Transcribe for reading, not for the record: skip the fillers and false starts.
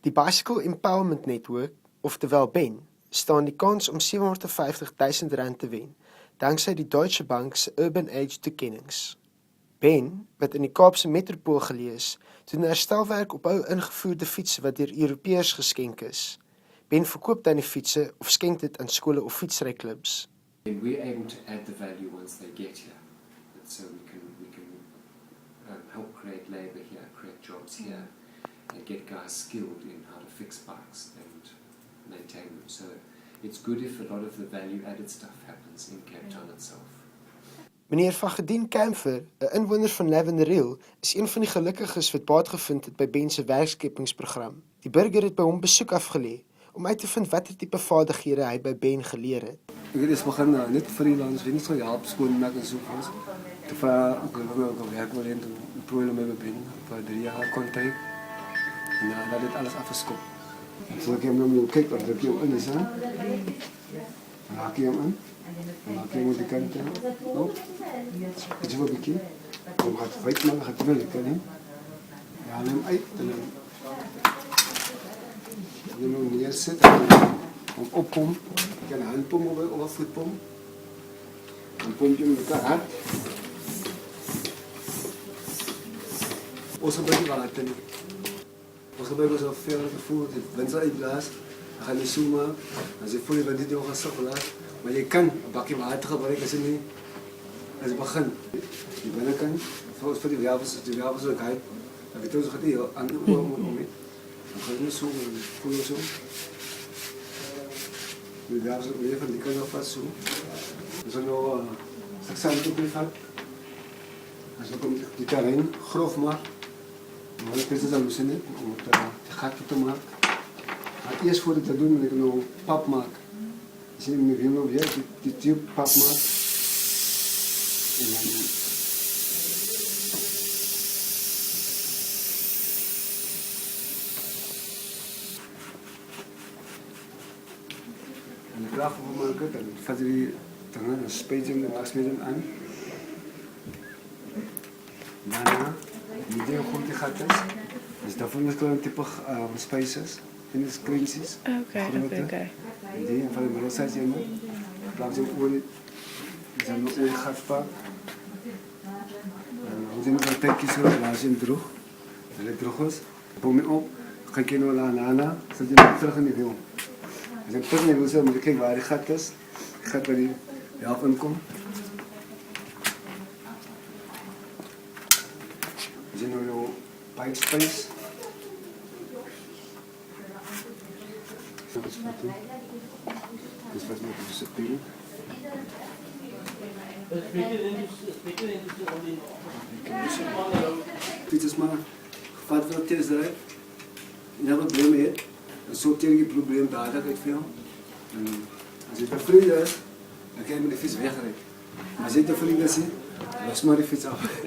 Die Bicycle Empowerment Network, oftewel BEN, staan die kans om R750.000 te wen, dankzij die Deutsche Bank se Urban Age toekennings. BEN, wat in die Kaapse metropool geleë is, doen herstelwerk op ou ingevoerde fietsse wat deur Europeërs geskenk is. BEN verkoop dan die fietsse of skenk dit aan skole of fietsryklubs. We're able to add the value once they get here, so we can help create labour here, create jobs here, and get guys skilled in how to fix bikes and maintain them. So it's good if a lot of the value-added stuff happens in Cape Town itself. Meneer Vagedien Kemfer, 'n inwoner van Lavendale, is een van die gelukkiges wat baat gevind het by BEN se werkskepingsprogram. Die burger het by hom besoek afgelê om uit te vind watter tipe vaardighede hy by BEN geleer het. Ik heb eerst begin net freelance, weet niet zo help, schoonmaak en zovoorts. Toen ik werk wil in een program met me binnen, voor 3 jaar contract. En dat dit alles afgeskopt. Zo ik hem nou kijk, wat druk je hem in is, hè? Dan haak je hem in. Dan haak je hem op die kant, op. Weet je wat ik hier? Dan gaat het wijd maken, gaat het wel, kan niet. Ja, haal hem uit en dan hem neerzetten. Of oppomp. Ik kan een handpomp of een voetpomp. Dan pomp je hem met elkaar hard. Ons gebruik die water niet. Ons gebruiken zo veel gevoel. Wanneer ze uitblaas, dan ga je zoom maken. Dan ze voelen dat dit nog een stap laat. Maar je kan een bakje water gebruiken als je niet. Als je begint. Die binnenkant, voor die wervels ook uit. Dan weet je zo gaat die aan de oor om. Dan ga je nu zo voelen zo. Die wervels ook weer van die kant nog vast zo. Dus dan nog straks op je gaat. Als je die terrein grof maakt. Maar ik wist het al misschien niet, om het gat te maken. Maar eerst voordat ik dat doe, moet ik nog pap maken. Als je met hem op je die tube pap maakt. En dan... En de kracht voor maken, dan vat je die tangen, dan speet je hem aan. Daarna, die deel goed die gaat is. Dus daarvoor is een type spices in de screensies. Oké. Die van de middelsize in moet. Plaats je olie. Dus dan de olie gaat pakken. We zijn nog een tijdje zo, laat je hem droog. Als het droog is, bom je op. Ga je nou na, zet je hem terug in die wiel. Als je terug in die wiel moet je kijken waar die gat is. Die gat waar die helft in komt. We zijn nu jouw bike space. Dus wat moet je zetten? Fiets is maar gevat van het is eruit. Je hebt een probleem mee. Dan sorteer je probleem dadelijk uit veel. Als je tevreden is, dan kan je met de fiets wegrijden. Maar als je tevreden is, los maar de fiets af.